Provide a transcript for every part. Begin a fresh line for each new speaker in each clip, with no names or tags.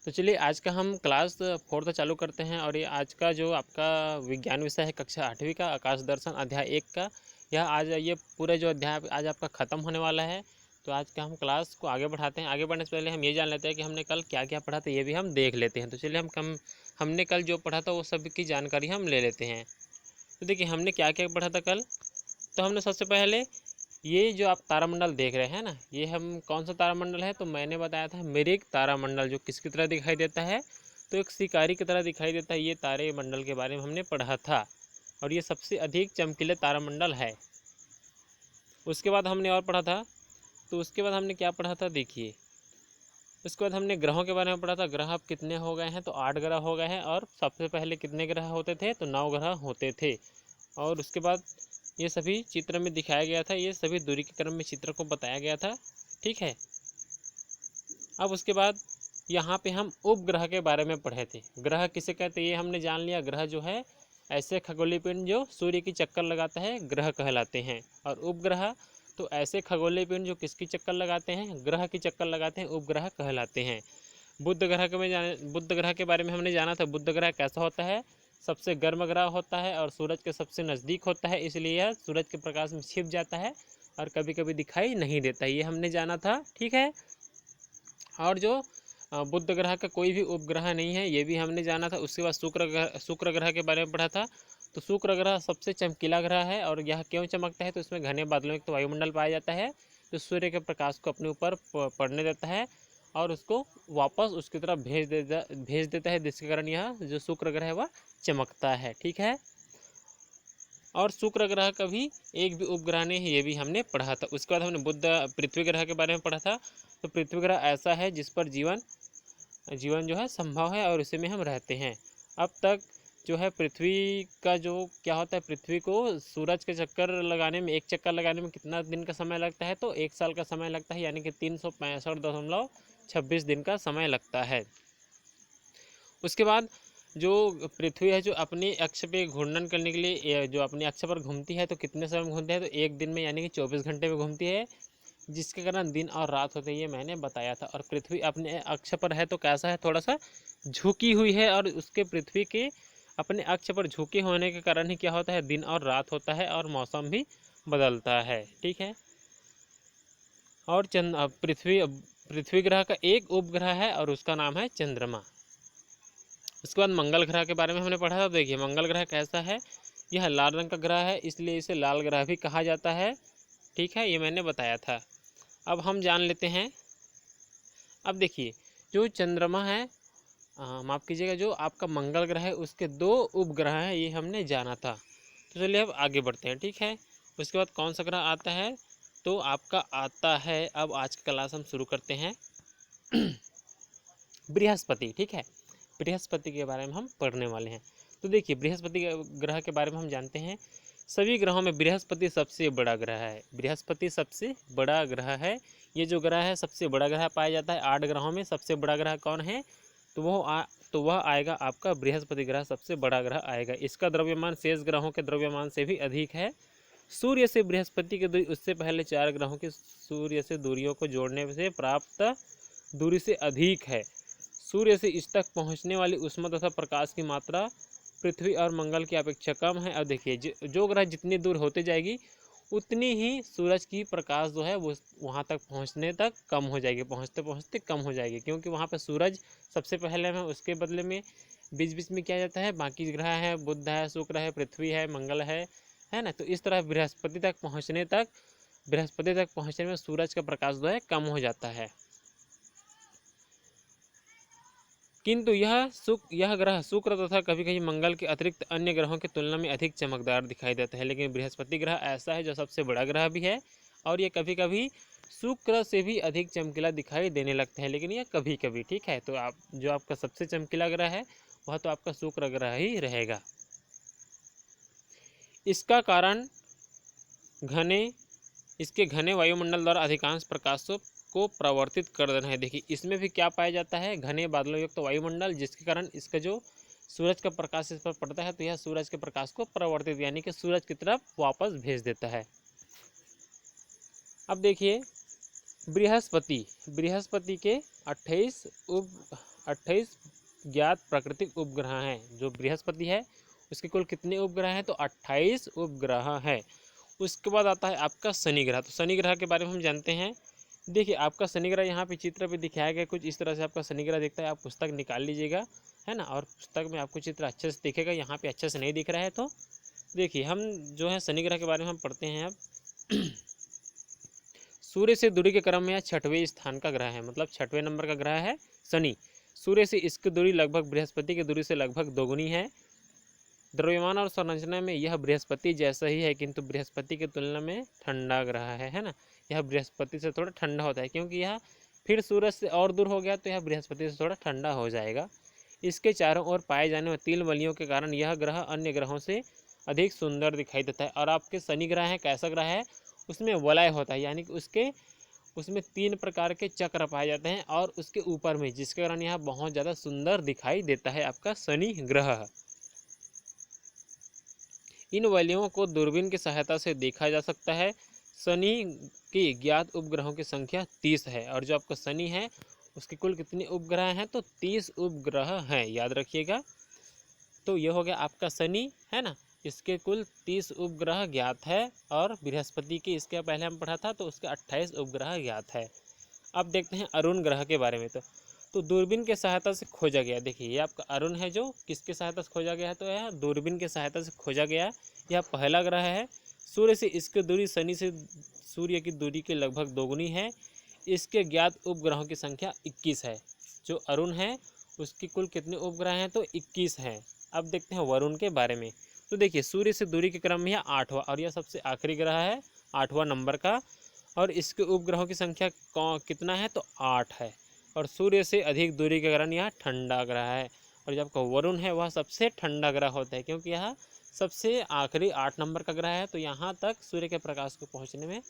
तो चलिए आज का हम क्लास 4 चालू करते हैं। और ये आज का जो आपका विज्ञान विषय है कक्षा 8वीं का आकाश दर्शन अध्याय 1 का, यह आज ये पूरा जो अध्याय आज आपका ख़त्म होने वाला है। तो आज का हम क्लास को आगे बढ़ाते हैं। आगे बढ़ने से पहले हम ये जान लेते हैं कि हमने कल क्या क्या पढ़ा था, ये भी हम देख लेते हैं। तो चलिए हमने कल जो पढ़ा था वो सब की जानकारी हम ले लेते हैं। तो देखिए हमने क्या क्या पढ़ा था कल। तो हमने सबसे पहले ये जो आप तारामंडल देख रहे हैं ना, ये हम कौन सा तारामंडल है, तो मैंने बताया था मेरिक तारामंडल, जो किसकी तरह दिखाई देता है, तो एक शिकारी की तरह दिखाई देता है। ये तारे मंडल के बारे में हमने पढ़ा था और ये सबसे अधिक चमकीले तारामंडल है। उसके बाद हमने और पढ़ा था। तो उसके बाद हमने क्या पढ़ा था देखिए, उसके बाद हमने ग्रहों के बारे में पढ़ा था। ग्रह अब कितने हो गए हैं, तो 8 ग्रह हो गए हैं। और सबसे पहले कितने ग्रह होते थे, तो 9 ग्रह होते थे। और उसके बाद ये सभी चित्र में दिखाया गया था, ये सभी दूरी के क्रम में चित्र को बताया गया था। ठीक है। अब उसके बाद यहाँ पे हम उपग्रह के बारे में पढ़े थे। ग्रह किसे कहते हैं ये हमने जान लिया। ग्रह जो है ऐसे खगोलीय पिंड जो सूर्य की चक्कर लगाता है, ग्रह कहलाते हैं। और उपग्रह तो ऐसे खगोलीय पिंड जो किसकी चक्कर लगाते हैं, ग्रह की चक्कर लगाते हैं, उपग्रह कहलाते हैं। बुध ग्रह के बारे में हमने जाना था। बुध ग्रह कैसा होता है, सबसे गर्म ग्रह होता है और सूरज के सबसे नज़दीक होता है, इसलिए यह सूरज के प्रकाश में छिप जाता है और कभी कभी दिखाई नहीं देता, ये हमने जाना था। ठीक है। और जो बुध ग्रह का कोई भी उपग्रह नहीं है, ये भी हमने जाना था। उसके बाद शुक्र ग्रह के बारे में पढ़ा था। तो शुक्र ग्रह सबसे चमकीला ग्रह है। और यह क्यों चमकता है, तो इसमें घने बादलों में तो वायुमंडल पाया जाता है, तो सूर्य के प्रकाश को अपने ऊपर पड़ने देता है और उसको वापस उसकी तरफ भेज देता है, जिसके कारण यह जो शुक्र ग्रह है वह चमकता है। ठीक है। और शुक्र ग्रह का भी एक भी उपग्रह नहीं है, ये भी हमने पढ़ा था। उसके बाद हमने पृथ्वी ग्रह के बारे में पढ़ा था। तो पृथ्वी ग्रह ऐसा है जिस पर जीवन जो है संभव है और उसी में हम रहते हैं। अब तक जो है पृथ्वी का जो क्या होता है, पृथ्वी को सूरज के चक्कर लगाने में, एक चक्कर लगाने में कितना दिन का समय लगता है, तो 1 साल का समय लगता है, यानी कि 365.26 दिन का समय लगता है। उसके बाद जो पृथ्वी है, जो अपने अक्ष पे घूर्णन करने के लिए जो अपने अक्ष पर घूमती है, तो कितने समय में घूमती है, तो 1 दिन में यानी कि 24 घंटे में घूमती है, जिसके कारण दिन और रात होते हैं, ये मैंने बताया था। और पृथ्वी अपने अक्ष पर है तो कैसा है, थोड़ा सा झुकी हुई है, और उसके पृथ्वी के अपने अक्ष पर झुके होने के कारण ही क्या होता है, दिन और रात होता है और मौसम भी बदलता है। ठीक है। और पृथ्वी ग्रह का एक उपग्रह है और उसका नाम है चंद्रमा। उसके बाद मंगल ग्रह के बारे में हमने पढ़ा था। देखिए मंगल ग्रह कैसा है, यह लाल रंग का ग्रह है, इसलिए इसे लाल ग्रह भी कहा जाता है। ठीक है, ये मैंने बताया था। अब हम जान लेते हैं। अब देखिए जो चंद्रमा है, माफ़ कीजिएगा, जो आपका मंगल ग्रह है उसके 2 उपग्रह हैं, ये हमने जाना था। तो चलिए अब आगे बढ़ते हैं। ठीक है। उसके बाद कौन सा ग्रह आता है, तो आपका आता है, अब आज की क्लास हम शुरू करते हैं बृहस्पति। ठीक है। बृहस्पति के बारे में हम पढ़ने वाले हैं। तो देखिए बृहस्पति ग्रह के बारे में हम जानते हैं, सभी ग्रहों में बृहस्पति सबसे बड़ा ग्रह है। बृहस्पति सबसे बड़ा ग्रह है। ये जो ग्रह है सबसे बड़ा ग्रह पाया जाता है। 8 ग्रहों में सबसे बड़ा ग्रह कौन है, तो वह आएगा आपका बृहस्पति ग्रह, सबसे बड़ा ग्रह आएगा। इसका द्रव्यमान शेष ग्रहों के द्रव्यमान से भी अधिक है। सूर्य से बृहस्पति की दूरी उससे पहले 4 ग्रहों की सूर्य से दूरियों को जोड़ने से प्राप्त दूरी से अधिक है। सूर्य से इस तक पहुंचने वाली ऊष्मा तथा प्रकाश की मात्रा पृथ्वी और मंगल की अपेक्षा कम है। और देखिए जो ग्रह जितनी दूर होते जाएगी उतनी ही सूरज की प्रकाश जो है वो वहाँ तक पहुँचने तक कम हो जाएगी, पहुँचते पहुँचते कम हो जाएगी, क्योंकि वहाँ पर सूरज सबसे पहले में, उसके बदले में बीच बीच में क्या जाता है, बाकी ग्रह है, बुध है, शुक्र है, पृथ्वी है, मंगल है ना। तो इस तरह बृहस्पति तक पहुँचने में सूरज का प्रकाश जो है कम हो जाता है। किंतु यह ग्रह शुक्र तथा कभी कभी मंगल के अतिरिक्त अन्य ग्रहों की तुलना में अधिक चमकदार दिखाई देता है। लेकिन बृहस्पति ग्रह ऐसा है जो सबसे बड़ा ग्रह भी है, और ये कभी कभी शुक्र से भी अधिक चमकीला दिखाई देने लगता है, लेकिन यह कभी कभी। ठीक है। तो आपका सबसे चमकीला ग्रह है वह तो आपका शुक्र ग्रह ही रहेगा। इसका कारण इसके घने वायुमंडल द्वारा अधिकांश प्रकाश को प्रवर्तित कर देना है। देखिए इसमें भी क्या पाया जाता है, घने बादलों युक्त वायुमंडल, जिसके कारण इसका जो सूरज का प्रकाश इस पर पड़ता है, तो यह सूरज के प्रकाश को प्रवर्तित यानी कि सूरज की तरफ वापस भेज देता है। अब देखिए बृहस्पति के 28 28 ज्ञात प्राकृतिक उपग्रह हैं। जो बृहस्पति है उसके कुल कितने उपग्रह हैं? तो 28 उपग्रह हैं। उसके बाद आता है आपका शनि ग्रह। तो शनि ग्रह के बारे में हम जानते हैं। देखिए आपका शनि ग्रह यहाँ पे चित्र पे दिखाया गया, कुछ इस तरह से आपका शनि ग्रह दिखता है। आप पुस्तक निकाल लीजिएगा, है ना, और पुस्तक में आपको चित्र अच्छे से दिखेगा। यहाँ पे अच्छे से नहीं दिख रहा है तो देखिए हम जो है शनि ग्रह के बारे में हम पढ़ते हैं अब। सूर्य से दूरी के क्रम में यह 6वें स्थान का ग्रह है, मतलब 6वें नंबर का ग्रह है शनि। सूर्य से इसकी दूरी लगभग बृहस्पति की दूरी से लगभग दोगुनी है। द्रव्यमान और संरचना में यह बृहस्पति जैसा ही है, किंतु बृहस्पति की तुलना में ठंडा ग्रह है ना। यह बृहस्पति से थोड़ा ठंडा होता है, क्योंकि यह फिर सूरज से और दूर हो गया तो यह बृहस्पति से थोड़ा ठंडा हो जाएगा। इसके चारों ओर पाए जाने वाले 3 वलयों के कारण यह ग्रह अन्य ग्रहों से अधिक सुंदर दिखाई देता है। और आपके शनि ग्रह है कैसा ग्रह है? उसमें वलय होता है, यानी कि उसमें 3 प्रकार के चक्र पाए जाते हैं और उसके ऊपर में, जिसके कारण यह बहुत ज़्यादा सुंदर दिखाई देता है आपका शनि ग्रह। इन वलयों को दूरबीन की सहायता से देखा जा सकता है। शनि की ज्ञात उपग्रहों की संख्या 30 है। और जो आपका शनि है उसके कुल कितने उपग्रह हैं? तो 30 उपग्रह हैं, याद रखिएगा। तो ये हो गया आपका शनि, है ना, इसके कुल 30 उपग्रह ज्ञात है। और बृहस्पति की इसके पहले हम पढ़ा था तो उसके 28 उपग्रह ज्ञात है। अब देखते हैं अरुण ग्रह के बारे में। तो दूरबीन के सहायता से खोजा गया। देखिए ये आपका अरुण है, जो किसके सहायता से खोजा गया है? तो यह दूरबीन के सहायता से खोजा गया। यह पहला ग्रह है। सूर्य से इसकी दूरी शनि से सूर्य की दूरी के लगभग दोगुनी है। इसके ज्ञात उपग्रहों की संख्या 21 है। जो अरुण है उसकी कुल कितने उपग्रह हैं? तो 21 हैं। अब देखते हैं वरुण के बारे में। तो देखिए सूर्य से दूरी के क्रम में यह 8वां और यह सबसे आखिरी ग्रह है, 8वां नंबर का। और इसके उपग्रहों की संख्या कितना है? तो 8 है। और सूर्य से अधिक दूरी के कारण यह ठंडा ग्रह है। और जो आपका वरुण है वह सबसे ठंडा ग्रह होता है, क्योंकि यह सबसे आखिरी 8 नंबर का ग्रह है। तो यहाँ तक सूर्य के प्रकाश को पहुँचने में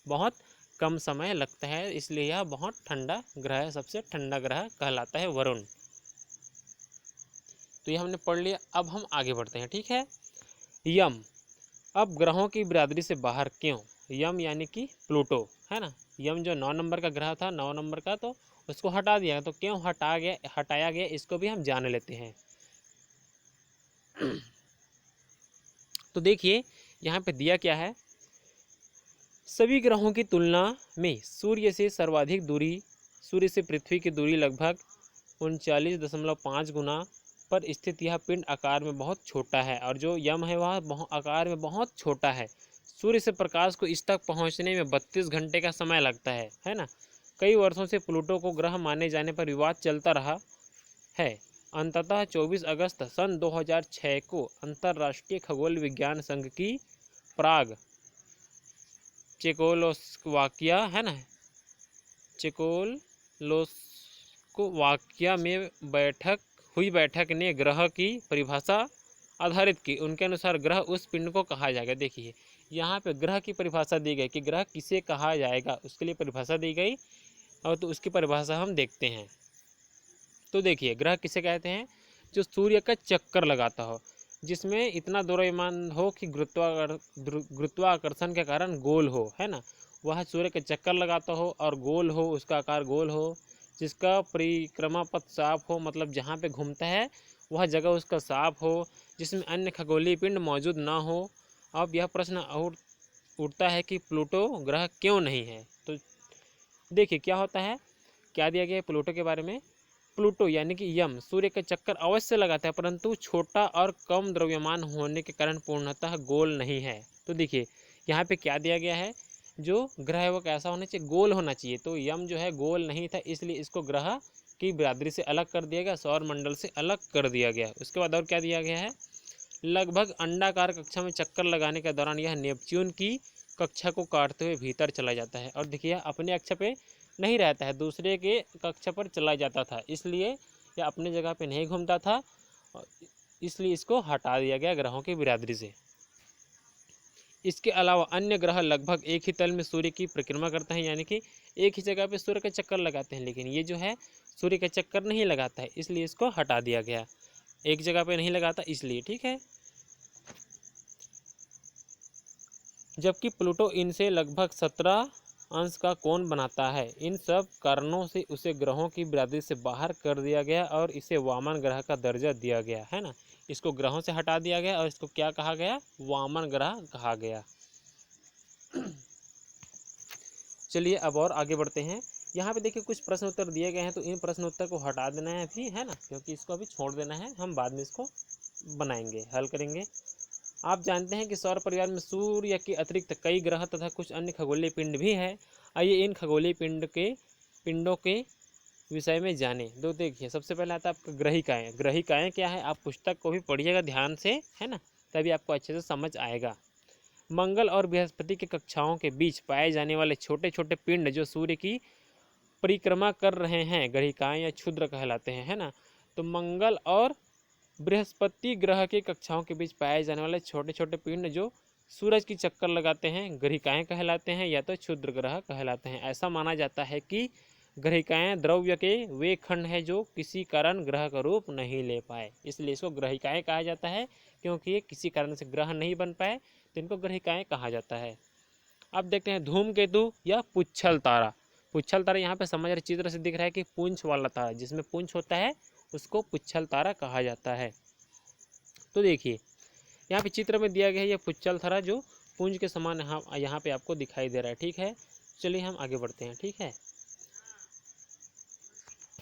बहुत कम समय लगता है, इसलिए यह बहुत ठंडा ग्रह है, सबसे ठंडा ग्रह कहलाता है वरुण। तो ये हमने पढ़ लिया। अब हम आगे बढ़ते हैं, ठीक है। यम। अब ग्रहों की बिरादरी से बाहर क्यों? यम यानी कि प्लूटो, है ना। यम जो 9 नंबर का ग्रह था, 9 नंबर का, तो उसको हटा दिया। तो क्यों हटाया गया इसको भी हम जान लेते हैं। तो देखिए यहाँ पे दिया क्या है। सभी ग्रहों की तुलना में सूर्य से सर्वाधिक दूरी, सूर्य से पृथ्वी की दूरी लगभग 39.5 गुना पर स्थित यह पिंड आकार में बहुत छोटा है। और जो यम है वह आकार में बहुत छोटा है। सूर्य से प्रकाश को इस तक पहुंचने में 32 घंटे का समय लगता है ना। कई वर्षों से प्लूटो को ग्रह माने जाने पर विवाद चलता रहा है। अंततः 24 अगस्त सन 2006 को अंतर्राष्ट्रीय खगोल विज्ञान संघ की प्राग चेकोस्लोवाकिया, है ना, चेकोस्लोवाकिया में बैठक ने ग्रह की परिभाषा आधारित की। उनके अनुसार ग्रह उस पिंड को कहा जाएगा। देखिए यहाँ पे ग्रह की परिभाषा दी गई कि ग्रह किसे कहा जाएगा, उसके लिए परिभाषा दी गई। और तो उसकी परिभाषा हम देखते हैं। तो देखिए ग्रह किसे कहते हैं? जो सूर्य का चक्कर लगाता हो, जिसमें इतना द्रव्यमान हो कि गुरुत्वाकर्षण के कारण गोल हो, है ना। वह सूर्य का चक्कर लगाता हो और गोल हो, उसका आकार गोल हो, जिसका परिक्रमा पथ साफ हो, मतलब जहाँ पे घूमता है वह जगह उसका साफ हो, जिसमें अन्य खगोलीय पिंड मौजूद ना हो। अब यह प्रश्न उठता है कि प्लूटो ग्रह क्यों नहीं है? तो देखिए क्या होता है, क्या दिया गया है प्लूटो के बारे में। प्लूटो यानी कि यम सूर्य का चक्कर अवश्य लगाता है, परंतु छोटा और कम द्रव्यमान होने के कारण पूर्णतः गोल नहीं है। तो देखिए यहाँ पे क्या दिया गया है, जो ग्रह है वो कैसा होना चाहिए? गोल होना चाहिए। तो यम जो है गोल नहीं था, इसलिए इसको ग्रह की बिरादरी से अलग कर दिया गया, सौर मंडल से अलग कर दिया गया। उसके बाद और क्या दिया गया है, लगभग अंडाकार कक्षा में चक्कर लगाने के दौरान यह नेपच्यून की कक्षा को काटते हुए भीतर चला जाता है। और देखिए अपने अक्ष पे नहीं रहता है, दूसरे के कक्षा पर चला जाता था, इसलिए यह अपने जगह पे नहीं घूमता था, इसलिए इसको हटा दिया गया ग्रहों की बिरादरी से। इसके अलावा अन्य ग्रह लगभग एक ही तल में सूर्य की परिक्रमा करते हैं, यानी कि एक ही जगह पे सूर्य का चक्कर लगाते हैं, लेकिन ये जो है सूर्य का चक्कर नहीं लगाता है, इसलिए इसको हटा दिया गया। एक जगह पे नहीं लगाता इसलिए, ठीक है। जबकि प्लूटो इनसे लगभग 17 अंश का कोण बनाता है। इन सब कारणों से उसे ग्रहों की बिरादरी से बाहर कर दिया गया और इसे वामन ग्रह का दर्जा दिया गया, है ना। इसको ग्रहों से हटा दिया गया और इसको क्या कहा गया, वामन ग्रह कहा गया। चलिए अब और आगे बढ़ते हैं। यहाँ पे देखिए कुछ प्रश्न उत्तर दिए गए हैं, तो इन प्रश्न उत्तर को हटा देना है अभी, है ना, क्योंकि इसको अभी छोड़ देना है, हम बाद में इसको बनाएंगे, हल करेंगे। आप जानते हैं कि सौर परिवार में सूर्य के अतिरिक्त कई ग्रह तथा कुछ अन्य खगोलीय पिंड भी है। आइए इन खगोलीय पिंडों के विषय में जाने। तो देखिए सबसे पहले आता है आपका ग्रहिकाएँ। ग्रहिकाएँ क्या है, आप पुस्तक को भी पढ़िएगा ध्यान से, है ना, तभी आपको अच्छे से समझ आएगा। मंगल और बृहस्पति की कक्षाओं के बीच पाए जाने वाले छोटे छोटे पिंड जो सूर्य की परिक्रमा कर रहे हैं, ग्रहिकाएँ या क्षुद्र कहलाते हैं, है ना। तो मंगल और बृहस्पति ग्रह के कक्षाओं के बीच पाए जाने वाले छोटे छोटे पिंड जो सूरज की चक्कर लगाते हैं, ग्रहिकाएँ कहलाते हैं या तो क्षुद्र ग्रह कहलाते हैं। ऐसा माना जाता है कि ग्रहिकाएँ द्रव्य के वे खंड हैं जो किसी कारण ग्रह का रूप नहीं ले पाए, इसलिए इसको ग्रहिकाएँ कहा जाता है, क्योंकि ये किसी कारण से ग्रह नहीं बन पाए तो इनको ग्रहिकाएँ कहा जाता है। अब देखते हैं धूमकेतु या पुच्छल तारा। पुच्छल तारा यहाँ पे समझ रहे चित्र से दिख रहा है कि पूंछ वाला तारा, जिसमें पूंछ होता है उसको पुच्छल तारा कहा जाता है। तो देखिए यहाँ पे चित्र में दिया गया है ये पुच्छल तारा जो पुंज के समान यहाँ पे आपको दिखाई दे रहा है, ठीक है। चलिए हम आगे बढ़ते हैं, ठीक है।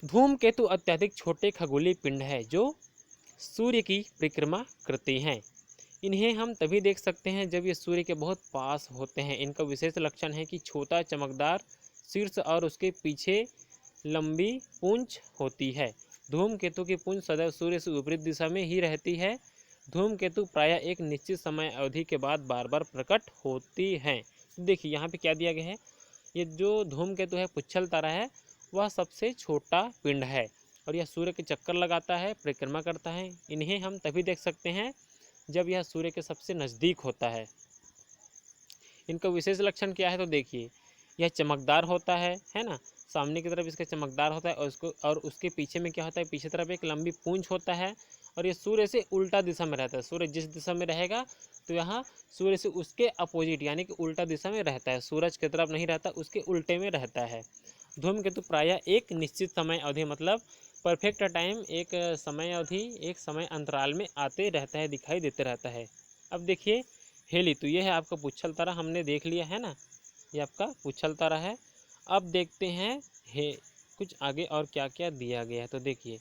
धूमकेतु अत्यधिक छोटे खगोलीय पिंड है जो सूर्य की परिक्रमा करते हैं। इन्हें हम तभी देख सकते हैं जब ये सूर्य के बहुत पास होते हैं। इनका विशेष लक्षण है कि छोटा चमकदार शीर्ष और उसके पीछे लंबी पूंछ होती है। धूमकेतु की पूंछ सदैव सूर्य से विपरीत दिशा में ही रहती है। धूमकेतु प्रायः एक निश्चित समय अवधि के बाद बार बार प्रकट होती हैं। देखिए यहाँ पे क्या दिया गया है, ये जो धूमकेतु है पुच्छल तारा है, वह सबसे छोटा पिंड है और यह सूर्य के चक्कर लगाता है, परिक्रमा करता है। इन्हें हम तभी देख सकते हैं जब यह सूर्य के सबसे नज़दीक होता है। इनका विशेष लक्षण क्या है, तो देखिए यह चमकदार होता है ना, सामने की तरफ इसका चमकदार होता है और उसके पीछे में क्या होता है, पीछे तरफ एक लंबी पूंछ होता है और ये सूर्य से उल्टा दिशा में रहता है। सूर्य जिस दिशा में रहेगा तो यहाँ सूर्य से उसके अपोजिट यानी कि उल्टा दिशा में रहता है, सूरज की तरफ नहीं रहता, उसके उल्टे में रहता है। धूमकेतु प्रायः एक निश्चित समय अवधि मतलब परफेक्ट टाइम, एक समय अवधि, एक समय अंतराल में आते रहता है, दिखाई देते रहता है। अब देखिए हेली, तो ये है आपका पुच्छल तारा, हमने देख लिया है ना, ये आपका पुच्छल तारा है। अब देखते हैं कुछ आगे और क्या क्या दिया गया है। तो देखिए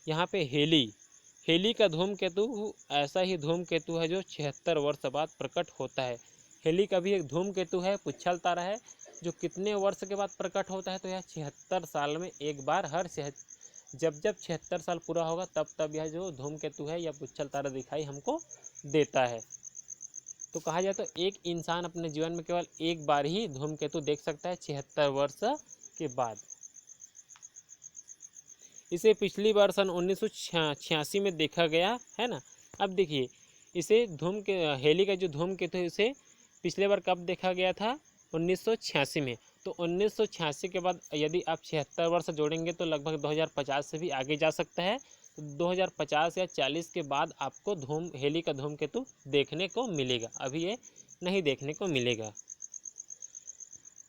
यहाँ पे हेली का धूमकेतु ऐसा ही धूमकेतु है जो 76 वर्ष बाद प्रकट होता है। हेली का भी एक धूमकेतु है, पुच्छल तारा है, जो कितने वर्ष के बाद प्रकट होता है, तो यह 76 साल में एक बार, जब 76 साल पूरा होगा तब यह जो धूमकेतु है या पुच्छल तारा दिखाई हमको देता है। तो कहा जाए तो एक इंसान अपने जीवन में केवल एक बार ही धूमकेतु देख सकता है 76 वर्ष के बाद। इसे पिछली बार सन 1986 में देखा गया है ना। अब देखिए इसे हेली का जो धूमकेतु है उसे पिछले बार कब देखा गया था, 1986 में। तो 1986 के बाद यदि आप 76 वर्ष जोड़ेंगे तो लगभग 2050 से भी आगे जा सकता है। तो 2050 या 40 के बाद आपको हेली का धूमकेतु देखने को मिलेगा, अभी ये नहीं देखने को मिलेगा।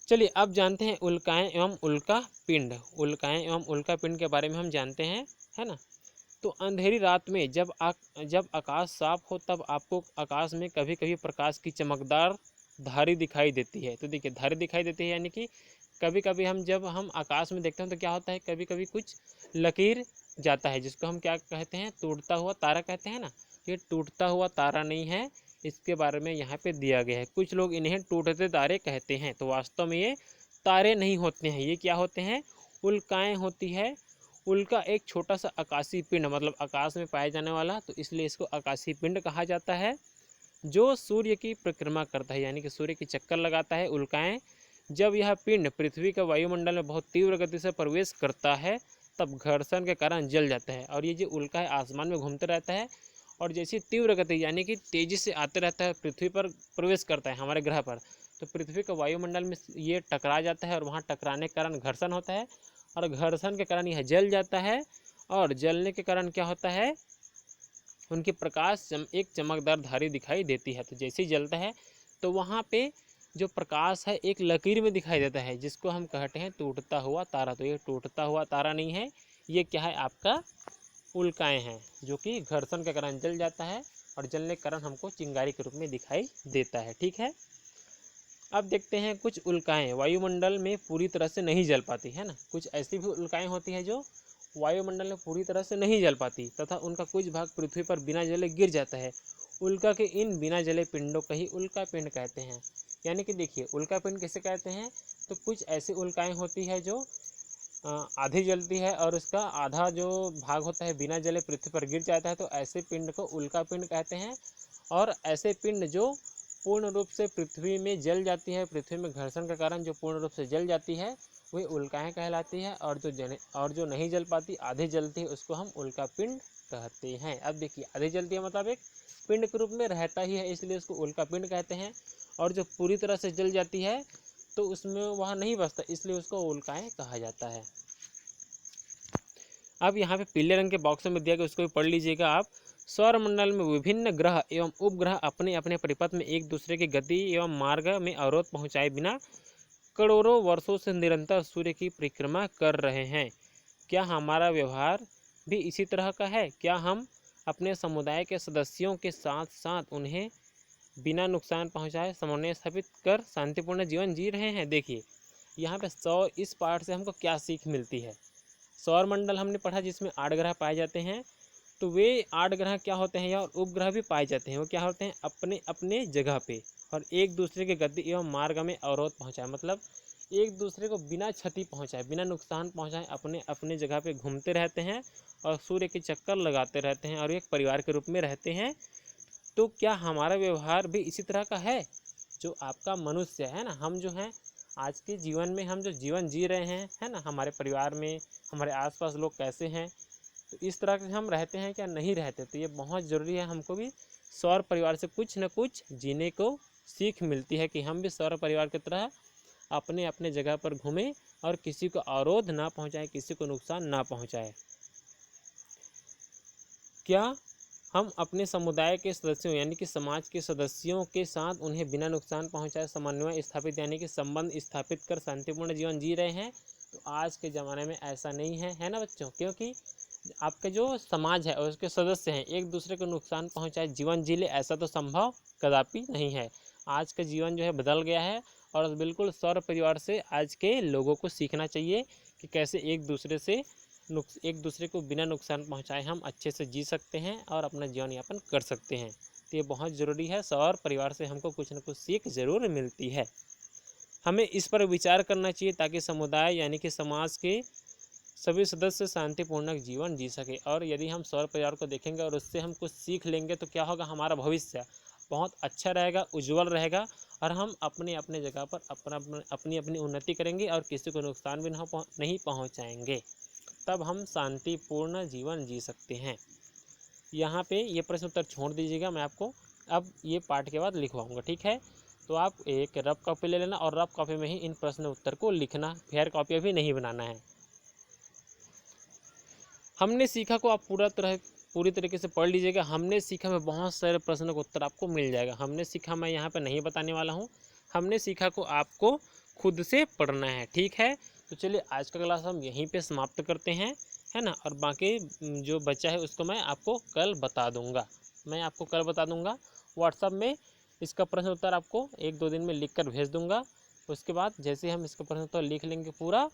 चलिए अब जानते हैं उल्काएं एवं उल्का पिंड। उल्काएं एवं उल्का पिंड के बारे में हम जानते हैं, है ना। तो अंधेरी रात में जब आकाश साफ हो तब आपको आकाश में कभी कभी प्रकाश की चमकदार धारी दिखाई देती है। तो देखिए धारी दिखाई देती है यानी कि कभी कभी जब हम आकाश में देखते हैं तो क्या होता है, कभी कभी कुछ लकीर जाता है, जिसको हम क्या कहते हैं, टूटता हुआ तारा कहते हैं ना। ये टूटता हुआ तारा नहीं है, इसके बारे में यहाँ पे दिया गया है। कुछ लोग इन्हें टूटते तारे कहते हैं, तो वास्तव में ये तारे नहीं होते हैं, ये क्या होते हैं, उल्काएँ होती है। उल्का एक छोटा सा आकाशीय पिंड मतलब आकाश में पाया जाने वाला, तो इसलिए इसको आकाशीय पिंड कहा जाता है, जो सूर्य की परिक्रमा करता है यानी कि सूर्य की चक्कर लगाता है। उल्काएँ जब यह पिंड पृथ्वी के वायुमंडल में बहुत तीव्र गति से प्रवेश करता है तब घर्षण के कारण जल जाता है। और ये जो उल्का है आसमान में घूमते रहता है और जैसी तीव्र गति यानी कि तेजी से आते रहता है, पृथ्वी पर प्रवेश करता है, हमारे ग्रह पर, तो पृथ्वी के वायुमंडल में ये टकरा जाता है और वहाँ टकराने के कारण घर्षण होता है और घर्षण के कारण यह जल जाता है। और जलने के कारण क्या होता है, उनकी प्रकाश एक चमकदार धारी दिखाई देती है। तो जैसे ही जलता है तो वहाँ पे जो प्रकाश है एक लकीर में दिखाई देता है, जिसको हम कहते हैं टूटता हुआ तारा। तो ये टूटता हुआ तारा नहीं है, ये क्या है, आपका उल्काएं हैं, जो कि घर्षण के कारण जल जाता है और जलने के कारण हमको चिंगारी के रूप में दिखाई देता है। ठीक है, अब देखते हैं कुछ उल्काएं वायुमंडल में पूरी तरह से नहीं जल पाती है ना। कुछ ऐसी भी उल्काएं होती हैं जो वायुमंडल में पूरी तरह से नहीं जल पाती तथा उनका कुछ भाग पृथ्वी पर बिना जले गिर जाता है। उल्का के इन बिना जले पिंडों को ही उल्का पिंड कहते हैं। यानी कि देखिए, उल्का पिंड किसे कहते हैं, तो कुछ ऐसी उल्काएं होती है जो आधी जलती है और उसका आधा जो भाग होता है बिना जले पृथ्वी पर गिर जाता है, तो ऐसे पिंड को उल्का पिंड कहते हैं। और ऐसे पिंड जो पूर्ण रूप से पृथ्वी में जल जाती है, पृथ्वी में घर्षण के कारण जो पूर्ण रूप से जल जाती है, वही उल्काएं कहलाती है। और जो नहीं जल पाती, आधी जलती है, उसको हम उल्का पिंड कहते हैं। अब देखिए, आधी जलती है मतलब एक पिंड के रूप में रहता ही है, इसलिए उसको उल्का पिंड कहते हैं। और जो पूरी तरह से जल जाती है तो उसमें वह नहीं बचता, इसलिए उसको उल्काएं कहा जाता है। अब यहाँ पे पीले रंग के बॉक्स में दिया गया, उसको भी पढ़ लीजिएगा आप। सौरमंडल में विभिन्न ग्रह एवं उपग्रह अपने अपने परिपथ में एक दूसरे की गति एवं मार्ग में अवरोध पहुँचाए बिना करोड़ों वर्षों से निरंतर सूर्य की परिक्रमा कर रहे हैं। क्या हमारा व्यवहार भी इसी तरह का है? क्या हम अपने समुदाय के सदस्यों के साथ साथ उन्हें बिना नुकसान पहुंचाए समन्वय स्थापित कर शांतिपूर्ण जीवन जी रहे हैं? देखिए, यहाँ पे इस पाठ से हमको क्या सीख मिलती है। सौर मंडल हमने पढ़ा जिसमें 8 ग्रह पाए जाते हैं, तो वे 8 ग्रह क्या होते हैं, और उपग्रह भी पाए जाते हैं। वो क्या होते हैं, अपने अपने जगह पे और एक दूसरे के गति एवं मार्ग में अवरोध पहुंचाए, मतलब एक दूसरे को बिना क्षति पहुंचाए, बिना नुकसान पहुंचाए अपने अपने जगह पे घूमते रहते हैं और सूर्य के चक्कर लगाते रहते हैं और एक परिवार के रूप में रहते हैं। तो क्या हमारा व्यवहार भी इसी तरह का है? जो आपका मनुष्य है ना, हम जो हैं आज के जीवन में, हम जो जीवन जी रहे हैं, है ना, हमारे परिवार में हमारे आसपास लोग कैसे हैं, तो इस तरह के हम रहते हैं क्या, नहीं रहते? तो ये बहुत ज़रूरी है, हमको भी सौर परिवार से कुछ न कुछ जीने को सीख मिलती है कि हम भी सौर परिवार की तरह अपने अपने जगह पर घूमें और किसी को अवरोध ना पहुंचाएं, किसी को नुकसान ना पहुंचाएं। क्या हम अपने समुदाय के सदस्यों यानी कि समाज के सदस्यों के साथ उन्हें बिना नुकसान पहुंचाए समन्वय स्थापित यानी कि संबंध स्थापित कर शांतिपूर्ण जीवन जी रहे हैं? तो आज के ज़माने में ऐसा नहीं है, है ना बच्चों? क्योंकि आपके जो समाज है और उसके सदस्य हैं एक दूसरे को नुकसान पहुंचाए जीवन जी ले, ऐसा तो संभव कदापि नहीं है। आज का जीवन जो है बदल गया है और बिल्कुल सौर परिवार से आज के लोगों को सीखना चाहिए कि कैसे एक दूसरे को बिना नुकसान पहुंचाए हम अच्छे से जी सकते हैं और अपना जीवन यापन कर सकते हैं। तो ये बहुत ज़रूरी है, सौर परिवार से हमको कुछ न कुछ सीख ज़रूर मिलती है। हमें इस पर विचार करना चाहिए ताकि समुदाय यानी कि समाज के सभी सदस्य शांतिपूर्ण जीवन जी सके। और यदि हम सौर परिवार को देखेंगे और उससे हम कुछ सीख लेंगे तो क्या होगा, हमारा भविष्य बहुत अच्छा रहेगा, उज्जवल रहेगा और हम अपने अपने जगह पर अपनी अपनी उन्नति करेंगे और किसी को नुकसान भी नहीं पहुंचाएंगे। तब हम शांतिपूर्ण जीवन जी सकते हैं। यहाँ पे ये प्रश्न उत्तर छोड़ दीजिएगा, मैं आपको अब ये पाठ के बाद लिखवाऊंगा, ठीक है? तो आप एक रफ कॉपी ले लेना और रफ कॉपी में ही इन प्रश्न उत्तर को लिखना, फेयर कॉपी भी नहीं बनाना है। हमने सीखा को आप पूरी तरीके से पढ़ लीजिएगा। हमने सीखा में बहुत सारे प्रश्नों का उत्तर आपको मिल जाएगा। हमने सीखा मैं यहाँ पे नहीं बताने वाला हूँ, हमने सीखा को आपको खुद से पढ़ना है, ठीक है? तो चलिए आज का क्लास हम यहीं पे समाप्त करते हैं, है ना? और बाकी जो बच्चा है उसको मैं आपको कल बता दूँगा। व्हाट्सअप में इसका प्रश्न उत्तर आपको 1-2 दिन में लिख कर भेज दूँगा। उसके बाद जैसे हम इसका प्रश्न उत्तर लिख लेंगे पूरा,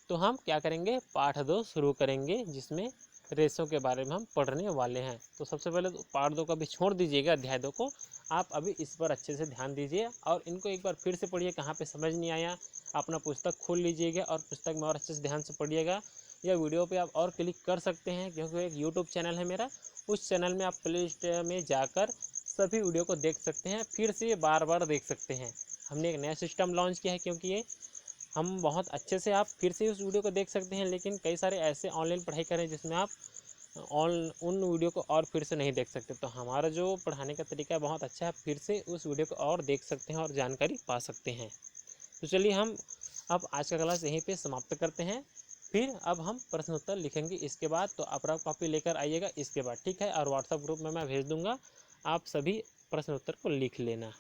तो हम क्या करेंगे, पाठ 2 शुरू करेंगे जिसमें रेसों के बारे में हम पढ़ने वाले हैं। तो सबसे पहले तो पार्ट 2 का भी छोड़ दीजिएगा, अध्याय 2 को। आप अभी इस पर अच्छे से ध्यान दीजिए और इनको एक बार फिर से पढ़िए। कहाँ पे समझ नहीं आया, अपना पुस्तक खोल लीजिएगा और पुस्तक में और अच्छे से ध्यान से पढ़िएगा। या वीडियो पे आप और क्लिक कर सकते हैं क्योंकि एक यूट्यूब चैनल है मेरा, उस चैनल में आप प्ले लिस्ट में जाकर सभी वीडियो को देख सकते हैं, फिर से बार बार देख सकते हैं। हमने एक नया सिस्टम लॉन्च किया है क्योंकि ये हम बहुत अच्छे से आप फिर से उस वीडियो को देख सकते हैं, लेकिन कई सारे ऐसे ऑनलाइन पढ़ाई कर रहे हैं जिसमें आप उन वीडियो को और फिर से नहीं देख सकते। तो हमारा जो पढ़ाने का तरीका है बहुत अच्छा है, फिर से उस वीडियो को और देख सकते हैं और जानकारी पा सकते हैं। तो चलिए हम अब आज का क्लास यहीं पे समाप्त करते हैं। फिर अब हम प्रश्न उत्तर लिखेंगे इसके बाद, तो आप रफ कॉपी लेकर आइएगा इसके बाद, ठीक है? और व्हाट्सएप ग्रुप में मैं भेज दूँगा, आप सभी प्रश्न उत्तर को लिख लेना।